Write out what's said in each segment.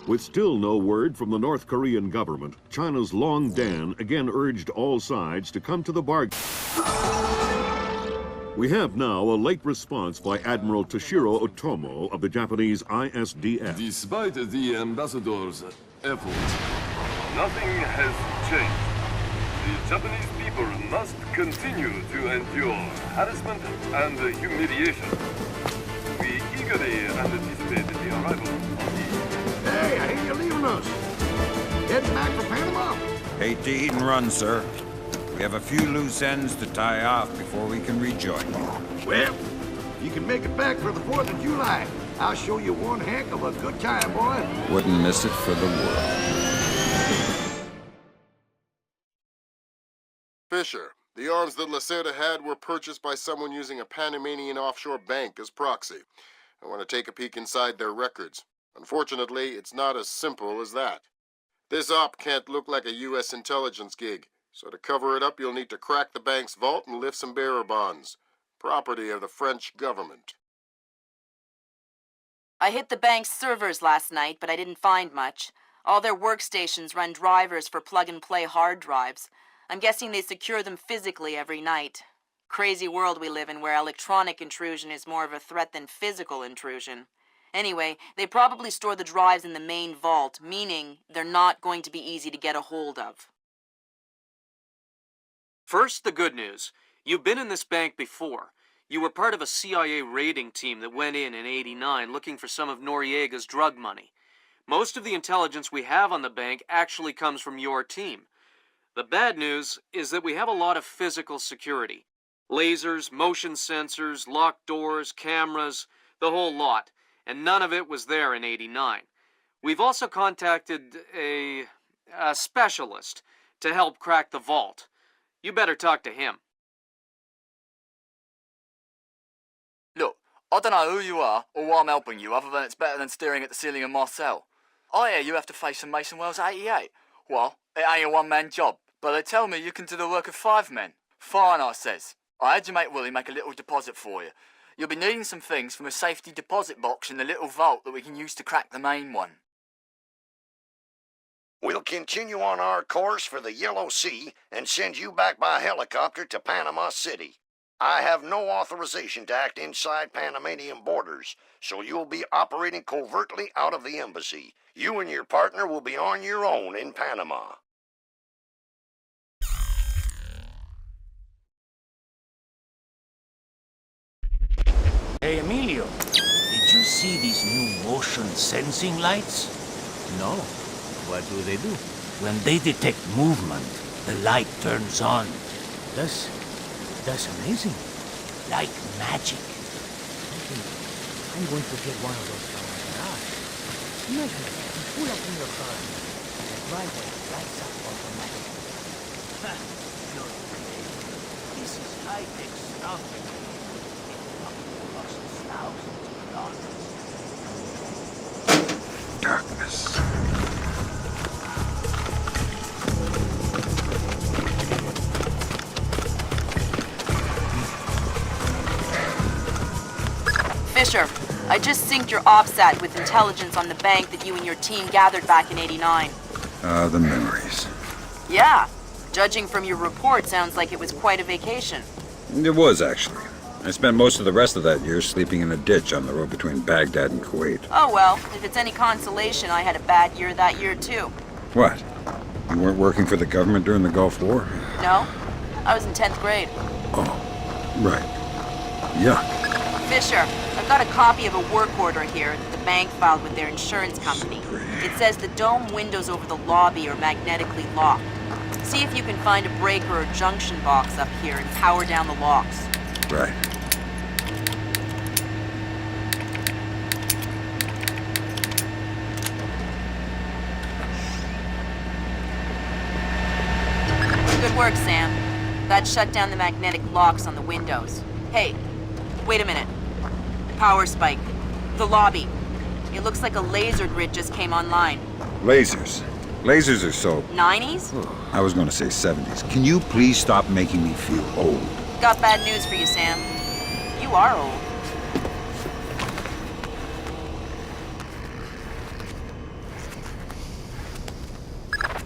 With still no word from the North Korean government, China's Long Dan again urged all sides to come to the bargain. We have now a late response by Admiral Toshiro Otomo of the Japanese ISDF. Despite the ambassador's efforts, nothing has changed. The Japanese people must continue to endure harassment and humiliation. We eagerly anticipate the arrival of the... Hey, I hear you're leaving us. Heading back for Panama? Hate to eat and run, sir. We have a few loose ends to tie off before we can rejoin you. Well, if you can make it back for the 4th of July, I'll show you one heck of a good time, boy. Wouldn't miss it for the world. Fisher, the arms that Lacerda had were purchased by someone using a Panamanian offshore bank as proxy. I want to take a peek inside their records. Unfortunately, it's not as simple as that. This op can't look like a U.S. intelligence gig, so to cover it up, you'll need to crack the bank's vault and lift some bearer bonds. Property of the French government. I hit the bank's servers last night, but I didn't find much. All their workstations run drivers for plug-and-play hard drives. I'm guessing they secure them physically every night. Crazy world we live in where electronic intrusion is more of a threat than physical intrusion. Anyway, they probably store the drives in the main vault, meaning they're not going to be easy to get a hold of. First, the good news. You've been in this bank before. You were part of a CIA raiding team that went in '89 looking for some of Noriega's drug money. Most of the intelligence we have on the bank actually comes from your team. The bad news is that we have a lot of physical security. Lasers, motion sensors, locked doors, cameras, the whole lot. And none of it was there in '89. We've also contacted a specialist to help crack the vault. You better talk to him. Look, I don't know who you are or why I'm helping you, other than it's better than staring at the ceiling of my cell. I hear you have to face some Mason Wells 88. Well, it ain't a one-man job, but they tell me you can do the work of 5 men. Fine, I says. I had your mate Willie make a little deposit for you. You'll be needing some things from a safety deposit box in the little vault that we can use to crack the main one. We'll continue on our course for the Yellow Sea and send you back by helicopter to Panama City. I have no authorization to act inside Panamanian borders, so you'll be operating covertly out of the embassy. You and your partner will be on your own in Panama. Hey, Emilio, did you see these new motion sensing lights? No. What do? When they detect movement, the light turns on. That's amazing. Like magic. I'm going to get one of those from my garage. Imagine it. You pull up in your car and the driveway lights up automatically. You're crazy. This is high-tech stuff. Darkness. Fisher, I just synced your OPSAT with intelligence on the bank that you and your team gathered back in '89. The memories. Yeah. Judging from your report, sounds like it was quite a vacation. It was, actually. I spent most of the rest of that year sleeping in a ditch on the road between Baghdad and Kuwait. Oh well, if it's any consolation, I had a bad year that year too. What? You weren't working for the government during the Gulf War? No, I was in 10th grade. Oh, right. Yuck. Fisher, I've got a copy of a work order here that the bank filed with their insurance company. It says the dome windows over the lobby are magnetically locked. See if you can find a breaker or junction box up here and power down the locks. Right. Good work, Sam. That shut down the magnetic locks on the windows. Hey, wait a minute. Power spike. The lobby. It looks like a laser grid just came online. Lasers. Lasers are so... 90s? I was going to say 70s. Can you please stop making me feel old? Got bad news for you, Sam. You are old.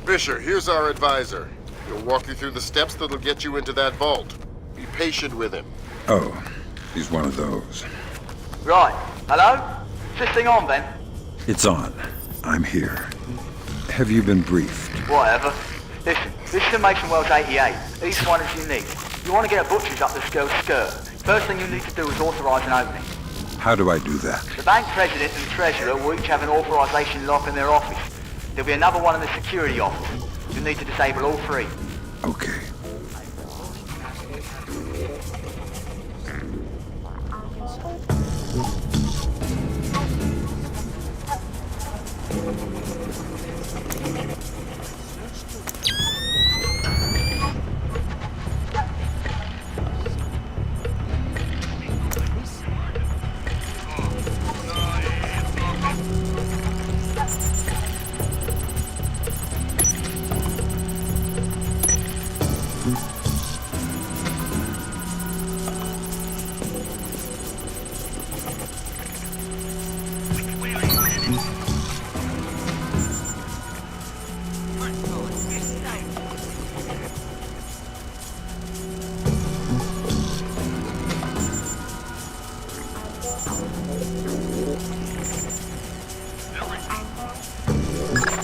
Fisher, here's our advisor. He'll walk you through the steps that'll get you into that vault. Be patient with him. Oh, he's one of those. Right. Hello? Is this thing on, then? It's on. I'm here. Have you been briefed? Whatever. Listen, this is the Mason Wells 88. Each one is unique. You want to get a butcher's up this girl's skirt. First thing you need to do is authorise an opening. How do I do that? The bank president and treasurer will each have an authorisation lock in their office. There'll be another one in the security office. You'll need to disable all three. Okay.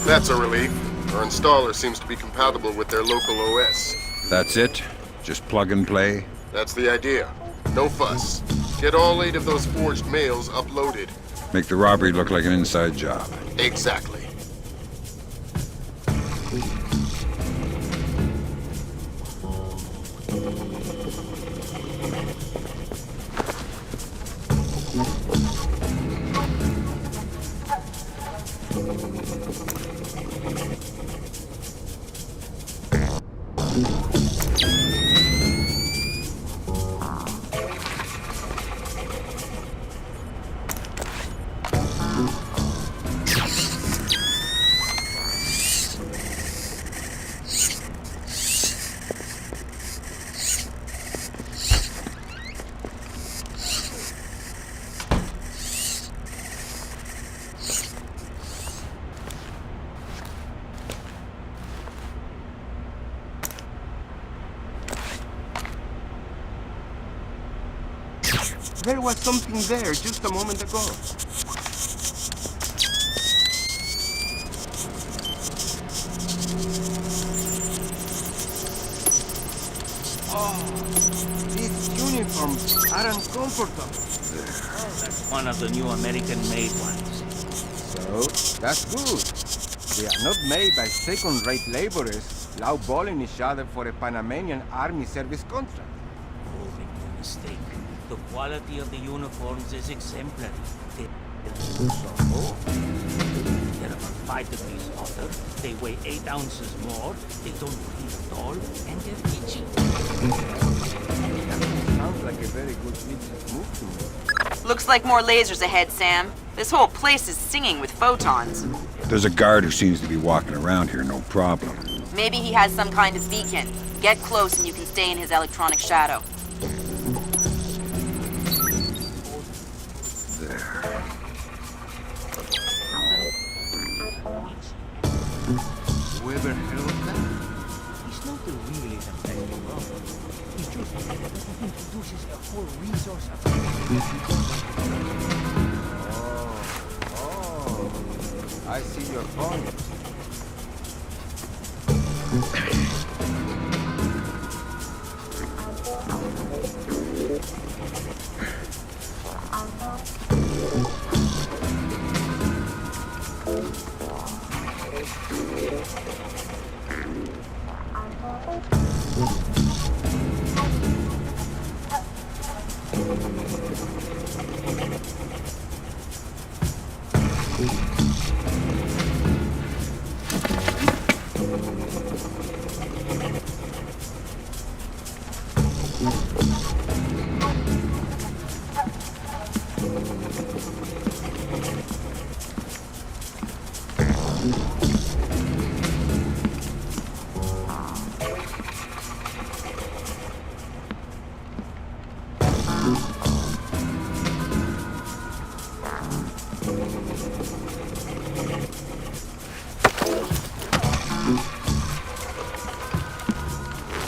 That's a relief. Our installer seems to be compatible with their local OS. That's it? Just plug and play? That's the idea. No fuss. Get all 8 of those forged mails uploaded. Make the robbery look like an inside job. Exactly. There was something there just a moment ago. Oh, these uniforms are uncomfortable. Oh, that's one of the new American-made ones. So, that's good. They are not made by second-rate laborers lowballing each other for a Panamanian army service contract. Oh, make no mistake. The quality of the uniforms is exemplary. They're about 5 degrees hotter, they weigh 8 ounces more, they don't breathe at all, and they're itchy. Sounds like a very good business move to me. Looks like more lasers ahead, Sam. This whole place is singing with photons. There's a guard who seems to be walking around here, no problem. Maybe he has some kind of beacon. Get close and you can stay in his electronic shadow. Whoever held that? He's not really the best wrong. He just introduces a whole resource of... Oh, I see your point.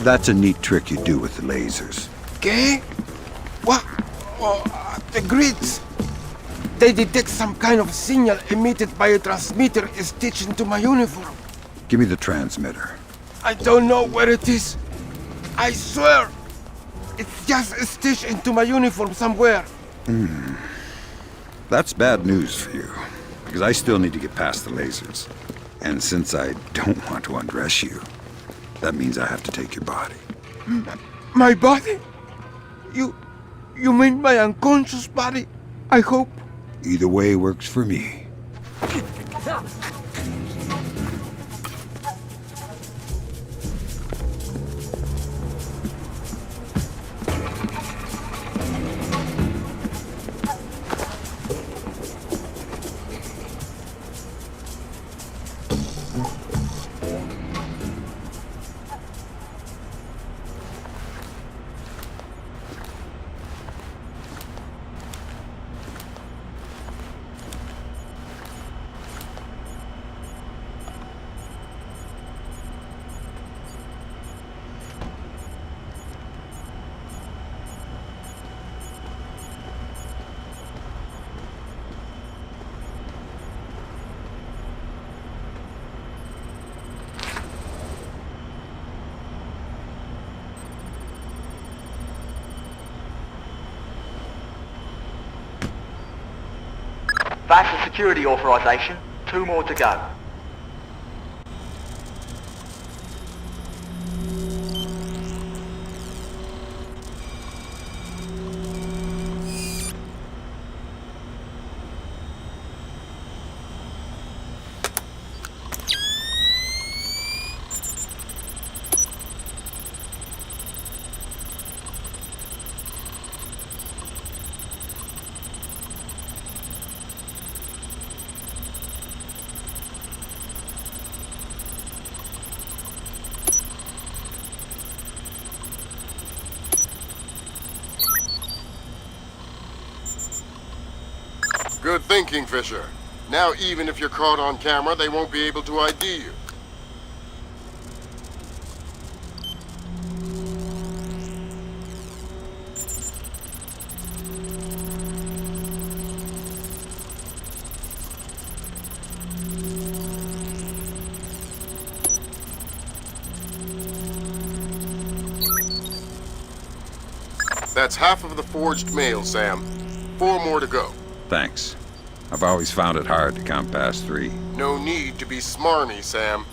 That's a neat trick you do with the lasers. ¿Qué? What? Oh, the grids. They detect some kind of signal emitted by a transmitter stitched into my uniform. Give me the transmitter. I don't know where it is. I swear. It's just stitched into my uniform somewhere. That's bad news for you, because I still need to get past the lasers. And since I don't want to undress you, that means I have to take your body. My body? You mean my unconscious body? I hope. Either way works for me. That's the security authorization. 2 more to go. Good thinking, Fisher. Now even if you're caught on camera, they won't be able to ID you. That's half of the forged mail, Sam. 4 more to go. Thanks. I've always found it hard to count past 3. No need to be smarmy, Sam.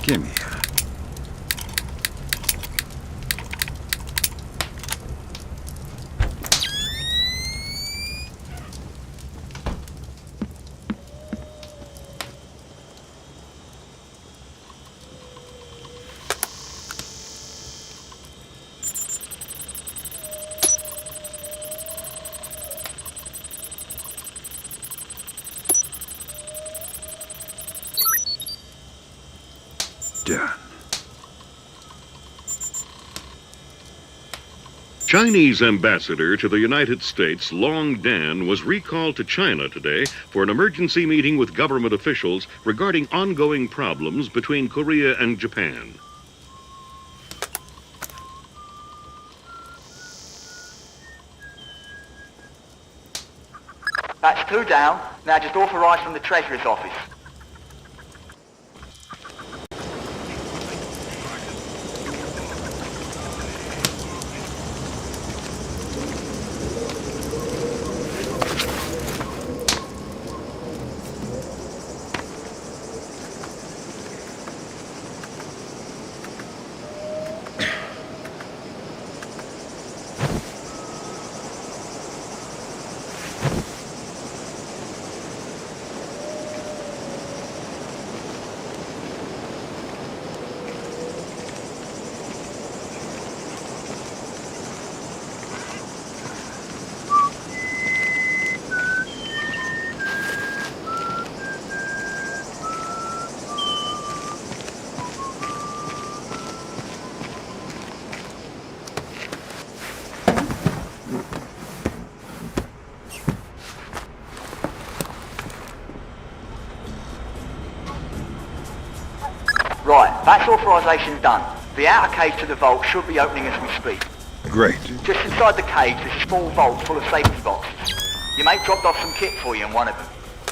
Gimme. Done. Chinese ambassador to the United States, Long Dan, was recalled to China today for an emergency meeting with government officials regarding ongoing problems between Korea and Japan. That's 2 down. Now just authorised from the Treasurer's office. Right, that's authorisation done. The outer cage to the vault should be opening as we speak. Great. Just inside the cage, there's a small vault full of safety boxes. Your mate dropped off some kit for you in one of them.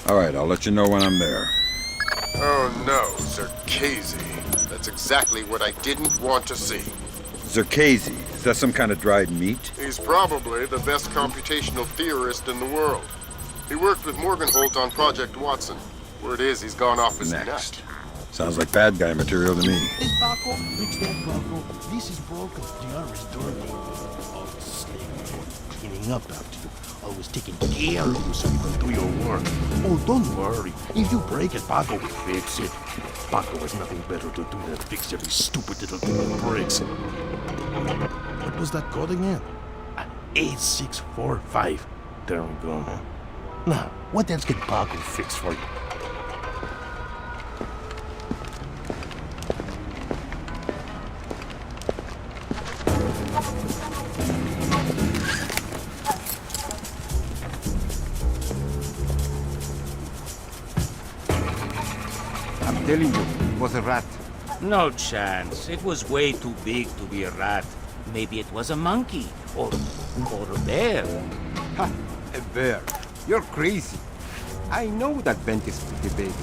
All right, I'll let you know when I'm there. Oh no, Zerkazy. That's exactly what I didn't want to see. Zerkazy, is that some kind of dried meat? He's probably the best computational theorist in the world. He worked with Morgenholt on Project Watson. Word is he's gone off his nut. Sounds like bad guy material to me. This Paco, fix that Paco. This is broken. The arm is dirty. Oh, slave, cleaning up after you. Always taking care of you so you can do your work. Oh, don't worry. If you break it, Paco will fix it. Paco has nothing better to do than fix every stupid little thing that breaks. What was that code again? 8645. There we go, man. Now, what else can Paco fix for you? I'm telling you, it was a rat. No chance. It was way too big to be a rat. Maybe it was a monkey. Or a bear. Ha! A bear. You're crazy. I know that vent is pretty big.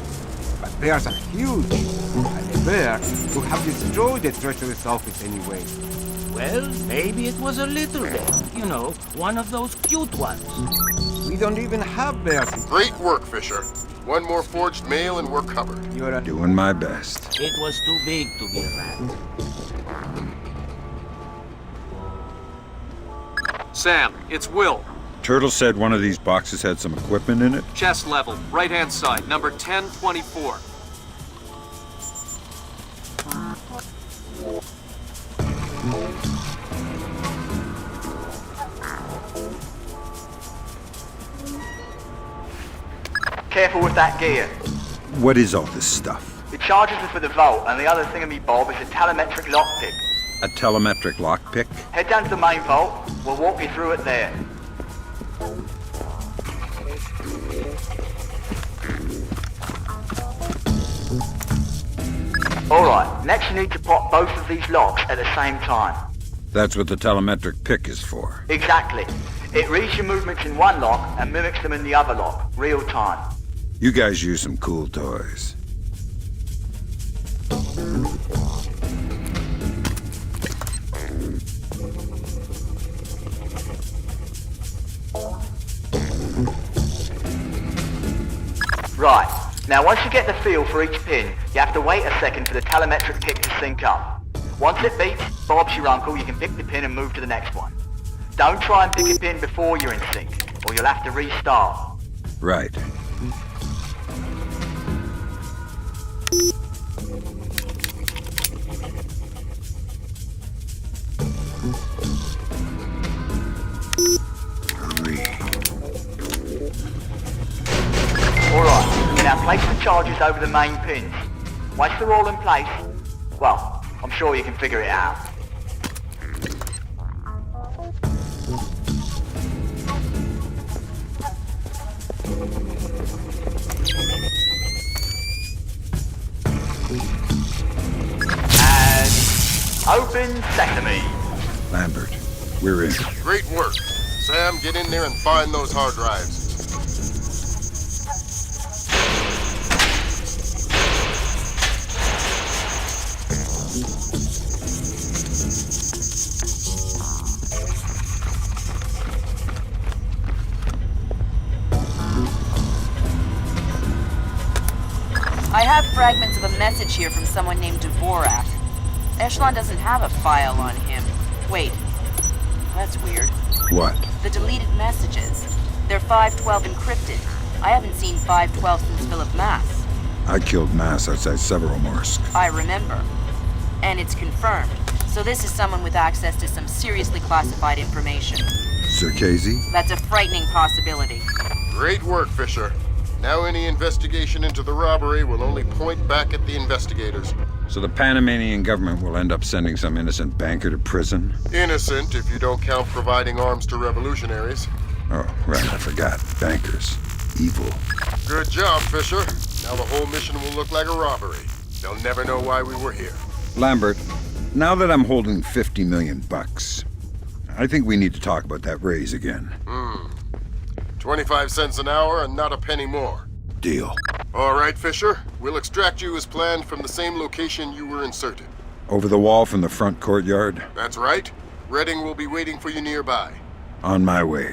But bears are huge. And a bear would have destroyed the treasurer's office anyway. Well, maybe it was a little bear. You know, one of those cute ones. We don't even have bears in... Great work, Fisher. One more forged mail and we're covered. You're a... Doing my best. It was too big to be a rat. Sam, it's Will. Turtle said one of these boxes had some equipment in it. Chest level, right-hand side, number 1024. Careful with that gear. What is all this stuff? The charges are for the vault, and the other thingamy-bob is a telemetric lockpick. A telemetric lockpick? Head down to the main vault. We'll walk you through it there. Alright, next you need to pop both of these locks at the same time. That's what the telemetric pick is for. Exactly. It reads your movements in one lock and mimics them in the other lock, real time. You guys use some cool toys. Right. Now once you get the feel for each pin, you have to wait a second for the telemetric pick to sync up. Once it beeps, Bob's your uncle, you can pick the pin and move to the next one. Don't try and pick a pin before you're in sync, or you'll have to restart. Right. Alright, now place the charges over the main pins. Once they're all in place, well, I'm sure you can figure it out. And open sesame. Lambert, we're in. Great work. Sam, get in there and find those hard drives. I have fragments of a message here from someone named Dvorak. Echelon doesn't have a file on him. Wait. That's weird. What? The deleted messages. They're 512 encrypted. I haven't seen 512 since Philip Mass. I killed Mass outside Severomorsk. I remember. And it's confirmed. So this is someone with access to some seriously classified information. Circazy? That's a frightening possibility. Great work, Fisher. Now any investigation into the robbery will only point back at the investigators. So the Panamanian government will end up sending some innocent banker to prison? Innocent if you don't count providing arms to revolutionaries. Oh, right, I forgot. Bankers. Evil. Good job, Fisher. Now the whole mission will look like a robbery. They'll never know why we were here. Lambert, now that I'm holding 50 million bucks, I think we need to talk about that raise again. 25 cents an hour and not a penny more. Deal. All right, Fisher. We'll extract you as planned from the same location you were inserted. Over the wall from the front courtyard? That's right. Redding will be waiting for you nearby. On my way.